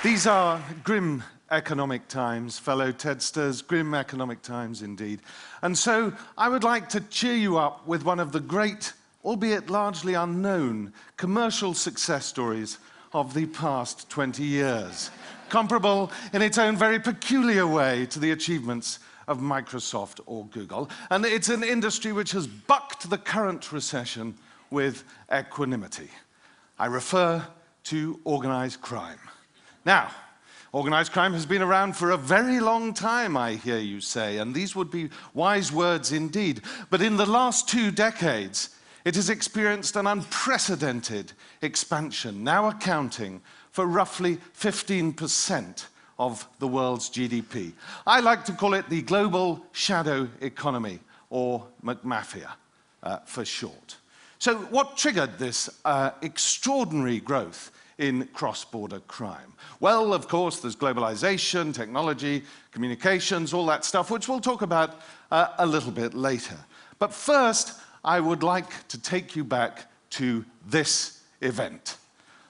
These are grim economic times, fellow Tedsters, grim economic times indeed. And so I would like to cheer you up with one of the great, albeit largely unknown, commercial success stories of the past 20 years, comparable in its own very peculiar way to the achievements of Microsoft or Google. And it's an industry which has bucked the current recession with equanimity. I refer to organized crime. Now, organized crime has been around for a very long time, I hear you say, and these would be wise words indeed. But in the last 2 decades, it has experienced an unprecedented expansion, now accounting for roughly 15% of the world's GDP. I like to call it the global shadow economy, or McMafia for short. So what triggered this extraordinary growth in cross-border crime? Well, of course, there's globalization, technology, communications, all that stuff, which we'll talk about a little bit later. But first, I would like to take you back to this event.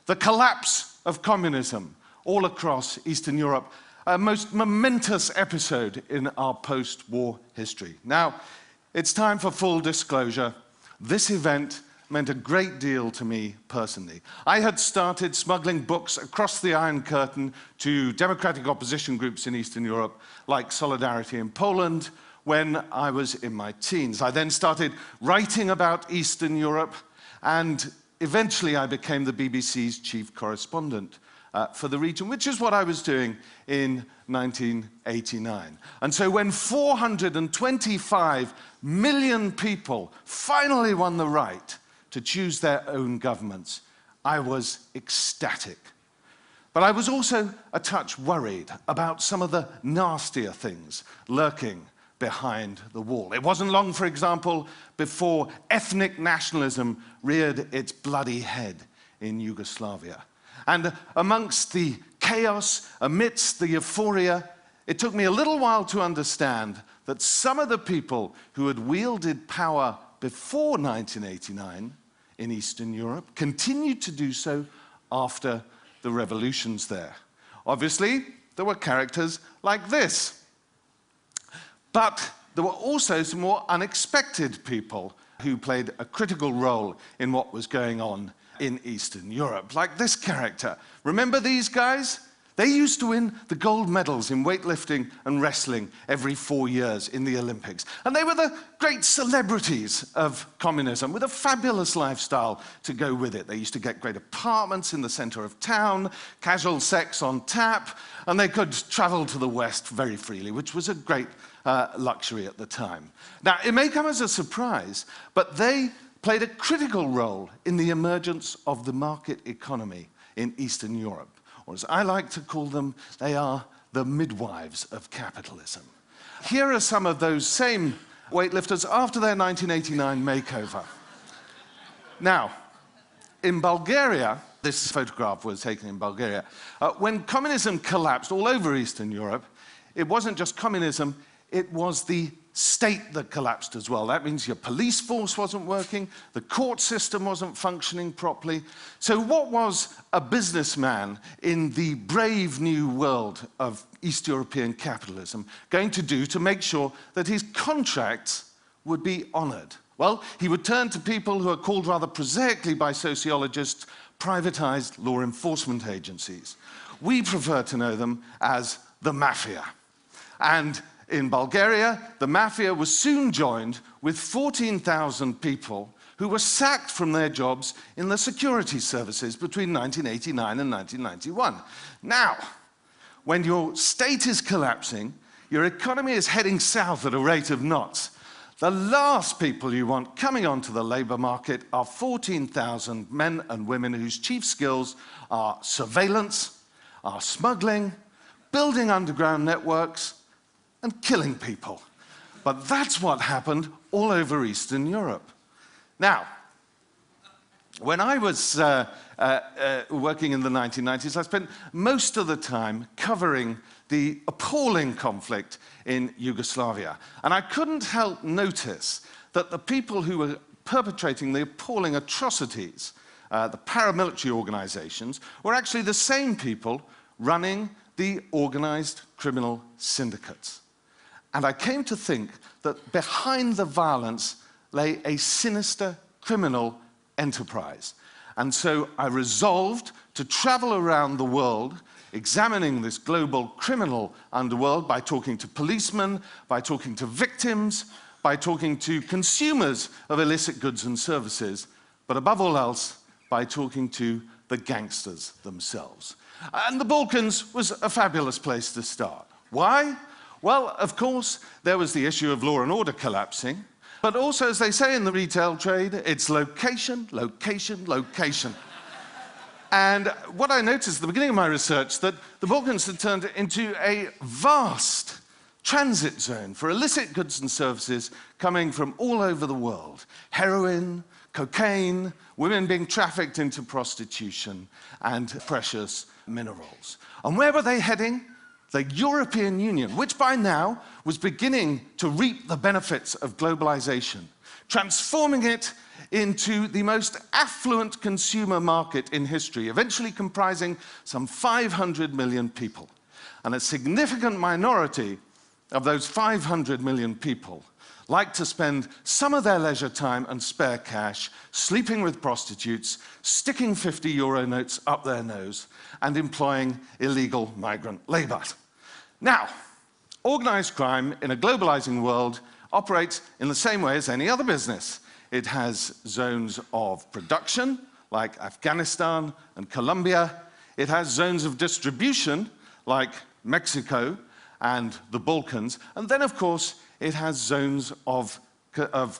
The collapse of communism all across Eastern Europe, a most momentous episode in our post-war history. Now, it's time for full disclosure. This event meant a great deal to me personally. I had started smuggling books across the Iron Curtain to democratic opposition groups in Eastern Europe, like Solidarity in Poland, when I was in my teens. I then started writing about Eastern Europe, and eventually I became the BBC's chief correspondent for the region, which is what I was doing in 1989. And so when 425 million people finally won the right to choose their own governments, I was ecstatic. But I was also a touch worried about some of the nastier things lurking behind the wall. It wasn't long, for example, before ethnic nationalism reared its bloody head in Yugoslavia. And amongst the chaos, amidst the euphoria, it took me a little while to understand that some of the people who had wielded power before 1989 in Eastern Europe continued to do so after the revolutions there. Obviously, there were characters like this. But there were also some more unexpected people who played a critical role in what was going on in Eastern Europe, like this character. Remember these guys? They used to win the gold medals in weightlifting and wrestling every 4 years in the Olympics. And they were the great celebrities of communism, with a fabulous lifestyle to go with it. They used to get great apartments in the center of town, casual sex on tap, and they could travel to the West very freely, which was a great luxury at the time. Now, it may come as a surprise, but they played a critical role in the emergence of the market economy in Eastern Europe. Or as I like to call them, they are the midwives of capitalism. Here are some of those same weightlifters after their 1989 makeover. Now, in Bulgaria, this photograph was taken in Bulgaria, when communism collapsed all over Eastern Europe, it wasn't just communism, it was the state that collapsed as well. That means your police force wasn't working, the court system wasn't functioning properly. So what was a businessman in the brave new world of East European capitalism going to do to make sure that his contracts would be honored? Well, he would turn to people who are called rather prosaically by sociologists privatized law enforcement agencies. We prefer to know them as the mafia. And in Bulgaria, the mafia was soon joined with 14,000 people who were sacked from their jobs in the security services between 1989 and 1991. Now, when your state is collapsing, your economy is heading south at a rate of knots. The last people you want coming onto the labor market are 14,000 men and women whose chief skills are surveillance, are smuggling, building underground networks, and killing people. But that's what happened all over Eastern Europe. Now, when I was working in the 1990s, I spent most of the time covering the appalling conflict in Yugoslavia. And I couldn't help notice that the people who were perpetrating the appalling atrocities, the paramilitary organizations, were actually the same people running the organized criminal syndicates. And I came to think that behind the violence lay a sinister criminal enterprise. And so I resolved to travel around the world examining this global criminal underworld by talking to policemen, by talking to victims, by talking to consumers of illicit goods and services, but above all else, by talking to the gangsters themselves. And the Balkans was a fabulous place to start. Why? Well, of course, there was the issue of law and order collapsing, but also, as they say in the retail trade, it's location, location, location. And what I noticed at the beginning of my research, that the Balkans had turned into a vast transit zone for illicit goods and services coming from all over the world. Heroin, cocaine, women being trafficked into prostitution, and precious minerals. And where were they heading? The European Union, which by now was beginning to reap the benefits of globalization, transforming it into the most affluent consumer market in history, eventually comprising some 500 million people. And a significant minority of those 500 million people like to spend some of their leisure time and spare cash sleeping with prostitutes, sticking 50-euro notes up their nose, and employing illegal migrant labor. Now, organized crime in a globalizing world operates in the same way as any other business. It has zones of production, like Afghanistan and Colombia. It has zones of distribution, like Mexico and the Balkans. And then, of course, it has zones of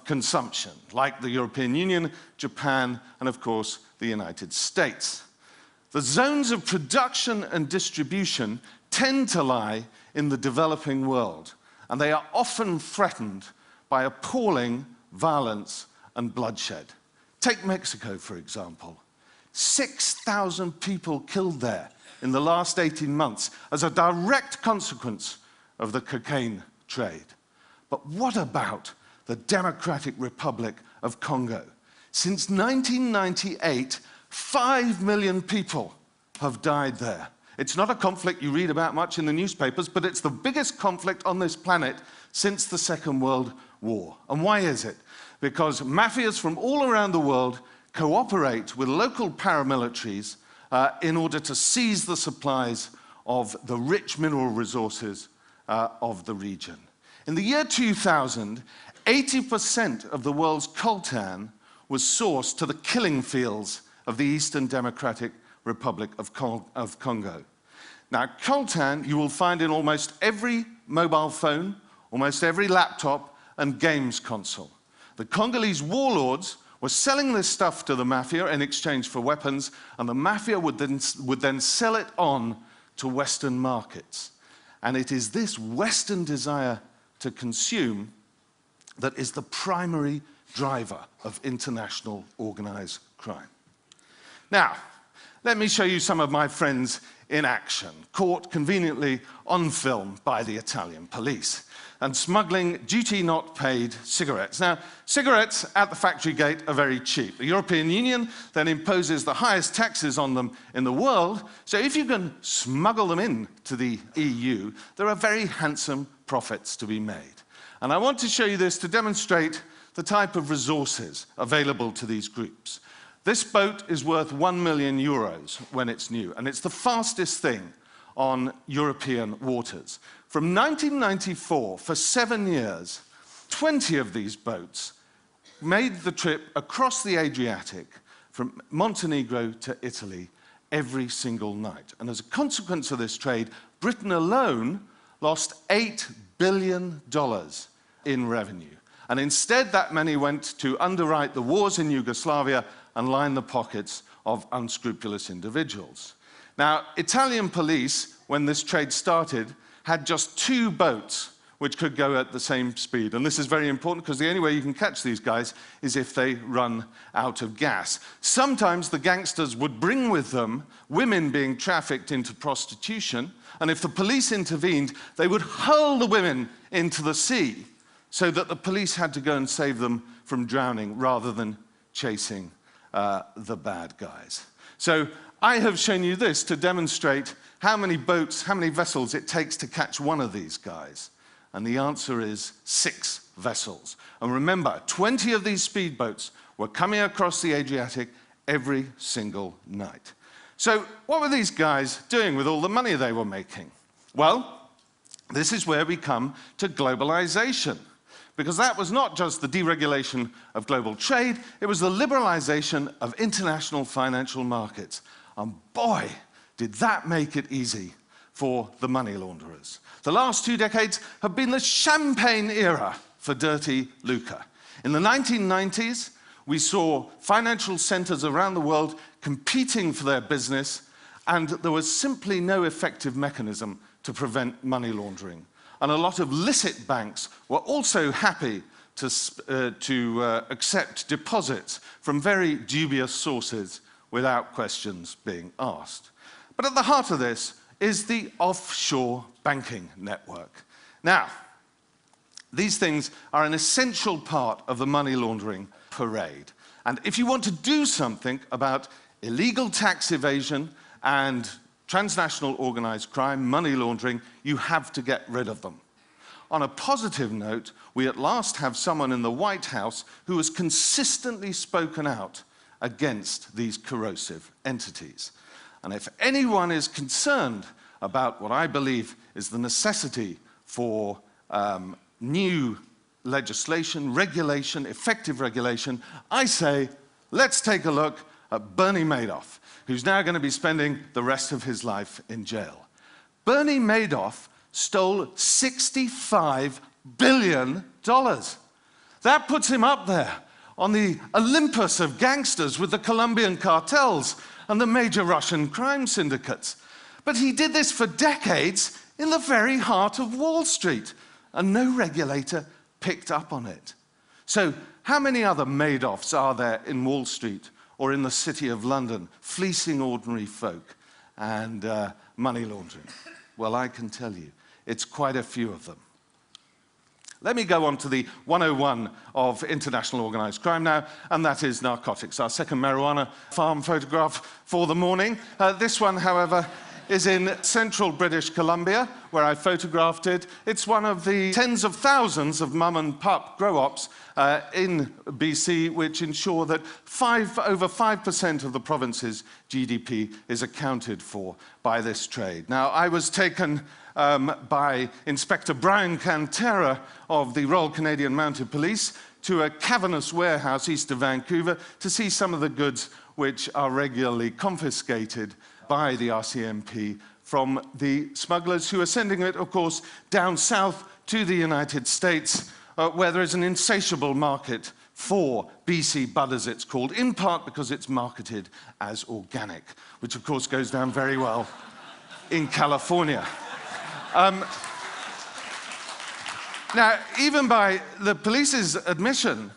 consumption, like the European Union, Japan, and of course, the United States. The zones of production and distribution tend to lie in the developing world, and they are often threatened by appalling violence and bloodshed. Take Mexico, for example. 6,000 people killed there in the last 18 months as a direct consequence of the cocaine trade. But what about the Democratic Republic of Congo? Since 1998, 5 million people have died there. It's not a conflict you read about much in the newspapers, but it's the biggest conflict on this planet since the Second World War. And why is it? Because mafias from all around the world cooperate with local paramilitaries in order to seize the supplies of the rich mineral resources of the region. In the year 2000, 80% of the world's coltan was sourced to the killing fields of the Eastern Democratic Republic of Congo. Now, coltan you will find in almost every mobile phone, almost every laptop, and games console. The Congolese warlords were selling this stuff to the mafia in exchange for weapons, and the mafia would then sell it on to Western markets. And it is this Western desire to consume that is the primary driver of international organized crime. Now, let me show you some of my friends in action, caught conveniently on film by the Italian police, and smuggling duty-not-paid cigarettes. Now, cigarettes at the factory gate are very cheap. The European Union then imposes the highest taxes on them in the world, so if you can smuggle them into the EU, there are very handsome profits to be made. And I want to show you this to demonstrate the type of resources available to these groups. This boat is worth 1 million euros when it's new, and it's the fastest thing on European waters. From 1994, for 7 years, 20 of these boats made the trip across the Adriatic from Montenegro to Italy every single night. And as a consequence of this trade, Britain alone lost $8 billion in revenue. And instead, that money went to underwrite the wars in Yugoslavia and line the pockets of unscrupulous individuals. Now, Italian police, when this trade started, had just 2 boats which could go at the same speed. And this is very important because the only way you can catch these guys is if they run out of gas. Sometimes the gangsters would bring with them women being trafficked into prostitution, and if the police intervened, they would hurl the women into the sea so that the police had to go and save them from drowning rather than chasing the bad guys. So I have shown you this to demonstrate how many boats, how many vessels it takes to catch one of these guys. And the answer is 6 vessels. And remember, 20 of these speedboats were coming across the Adriatic every single night. So what were these guys doing with all the money they were making? Well, this is where we come to globalization. Because that was not just the deregulation of global trade, it was the liberalization of international financial markets. And boy, did that make it easy for the money launderers. The last 2 decades have been the champagne era for dirty lucre. In the 1990s, we saw financial centers around the world competing for their business, and there was simply no effective mechanism to prevent money laundering. And a lot of licit banks were also happy to accept deposits from very dubious sources without questions being asked. But at the heart of this is the offshore banking network. Now, these things are an essential part of the money laundering parade. And if you want to do something about illegal tax evasion and transnational organized crime, money laundering, you have to get rid of them. On a positive note, we at last have someone in the White House who has consistently spoken out against these corrosive entities. And if anyone is concerned about what I believe is the necessity for new legislation, regulation, effective regulation, I say, let's take a look at Bernie Madoff, who's now going to be spending the rest of his life in jail. Bernie Madoff stole $65 billion. That puts him up there on the Olympus of gangsters with the Colombian cartels and the major Russian crime syndicates. But he did this for decades in the very heart of Wall Street, and no regulator picked up on it. So how many other Madoffs are there in Wall Street or in the City of London, fleecing ordinary folk and money laundering? Well, I can tell you, it's quite a few of them. Let me go on to the 101 of international organized crime now, and that is narcotics. Our second marijuana farm photograph for the morning. This one, however, is in central British Columbia, where I photographed it. It's one of the tens of thousands of mum and pup grow-ops in BC, which ensure that over 5% of the province's GDP is accounted for by this trade. Now, I was taken by Inspector Brian Cantera of the Royal Canadian Mounted Police to a cavernous warehouse east of Vancouver to see some of the goods which are regularly confiscated by the RCMP from the smugglers who are sending it, of course, down south to the United States, where there is an insatiable market for BC bud, as it's called, in part because it's marketed as organic, which of course goes down very well in California. Now, even by the police's admission,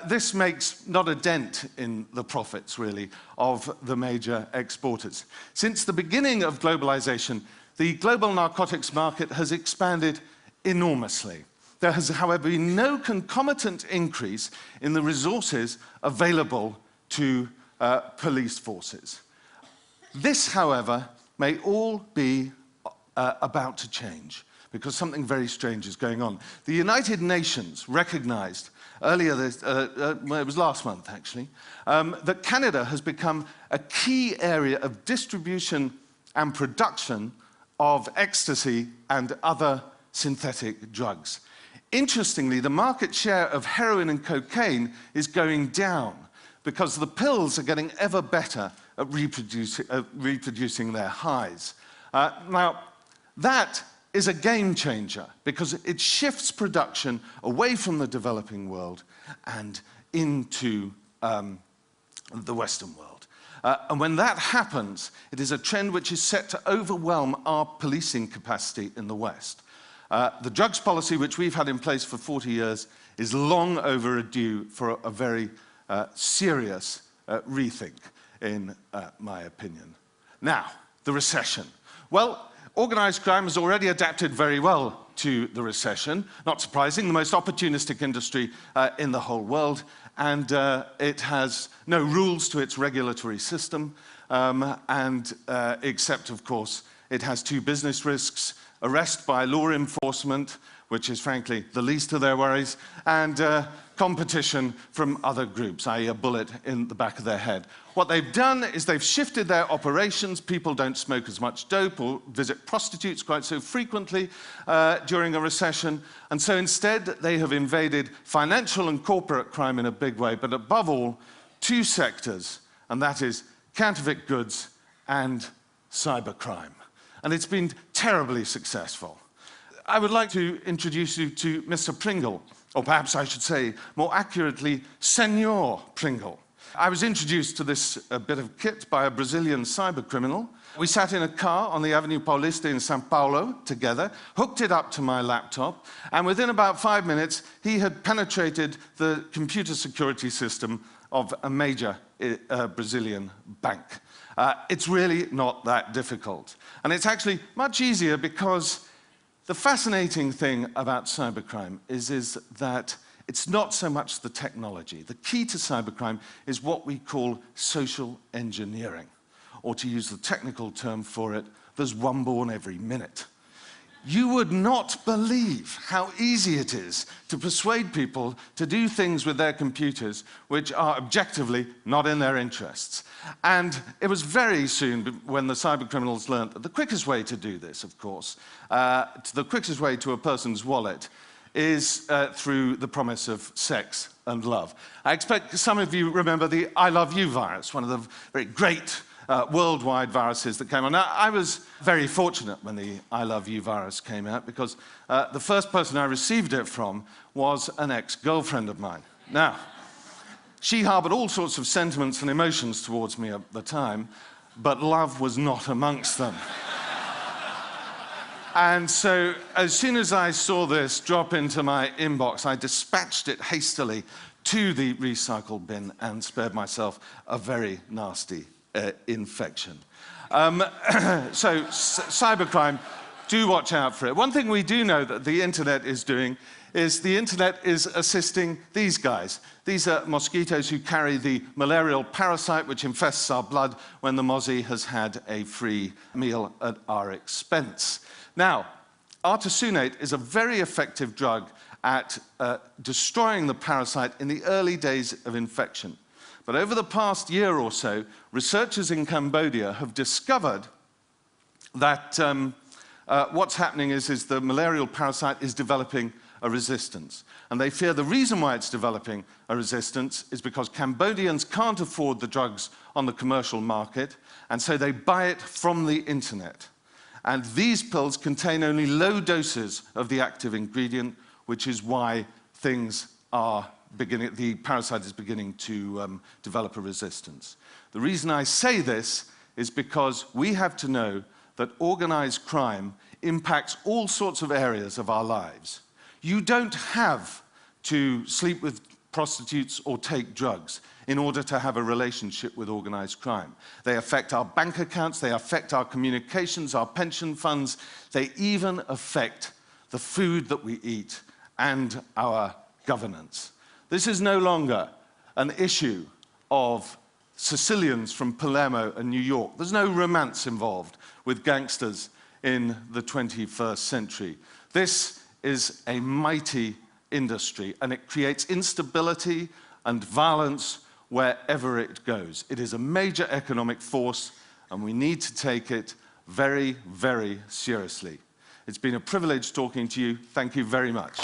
this makes not a dent in the profits, really, of the major exporters. Since the beginning of globalization, the global narcotics market has expanded enormously. There has, however, been no concomitant increase in the resources available to police forces. This, however, may all be about to change, because something very strange is going on. The United Nations recognized earlier this, it was last month actually, that Canada has become a key area of distribution and production of ecstasy and other synthetic drugs. Interestingly, the market share of heroin and cocaine is going down because the pills are getting ever better at reproducing their highs. Now, that is a game changer because it shifts production away from the developing world and into the Western world. And when that happens, it is a trend which is set to overwhelm our policing capacity in the West. The drugs policy which we've had in place for 40 years is long overdue for a very serious rethink, in my opinion. Now, the recession. Well, organized crime has already adapted very well to the recession. Not surprising, the most opportunistic industry in the whole world, and it has no rules to its regulatory system. except, of course, it has two business risks: arrest by law enforcement, which is frankly the least of their worries, and competition from other groups, i.e. a bullet in the back of their head. What they've done is they've shifted their operations. People don't smoke as much dope or visit prostitutes quite so frequently during a recession. And so instead, they have invaded financial and corporate crime in a big way, but above all, two sectors, and that is counterfeit goods and cybercrime. And it's been terribly successful. I would like to introduce you to Mr. Pringle, or perhaps I should say, more accurately, Senor Pringle. I was introduced to this bit of kit by a Brazilian cybercriminal. We sat in a car on the Avenue Paulista in São Paulo together, hooked it up to my laptop, and within about 5 minutes, he had penetrated the computer security system of a major Brazilian bank. It's really not that difficult. And it's actually much easier because the fascinating thing about cybercrime is that it's not so much the technology. The key to cybercrime is what we call social engineering, or to use the technical term for it, there's one born every minute. You would not believe how easy it is to persuade people to do things with their computers which are objectively not in their interests. And it was very soon when the cybercriminals learned that the quickest way to do this, of course, the quickest way to a person's wallet is through the promise of sex and love. I expect some of you remember the I Love You virus, one of the very great worldwide viruses that came on. Now, I was very fortunate when the I Love You virus came out because the first person I received it from was an ex-girlfriend of mine. Now, she harbored all sorts of sentiments and emotions towards me at the time, but love was not amongst them. And so, as soon as I saw this drop into my inbox, I dispatched it hastily to the recycle bin and spared myself a very nasty infection. So, cybercrime, do watch out for it. One thing we do know that the internet is doing is the internet is assisting these guys. These are mosquitoes who carry the malarial parasite which infests our blood when the mozzie has had a free meal at our expense. Now, artesunate is a very effective drug at destroying the parasite in the early days of infection. But over the past year or so, researchers in Cambodia have discovered that what's happening is the malarial parasite is developing a resistance. And they fear the reason why it's developing a resistance is because Cambodians can't afford the drugs on the commercial market, and so they buy it from the internet. And these pills contain only low doses of the active ingredient, which is why the parasite is beginning to develop a resistance. The reason I say this is because we have to know that organized crime impacts all sorts of areas of our lives. You don't have to sleep with prostitutes or take drugs in order to have a relationship with organized crime. They affect our bank accounts, they affect our communications, our pension funds, they even affect the food that we eat and our governance. This is no longer an issue of Sicilians from Palermo and New York. There's no romance involved with gangsters in the 21st century. This is a mighty industry, and it creates instability and violence wherever it goes. It is a major economic force, and we need to take it very, very seriously. It's been a privilege talking to you. Thank you very much.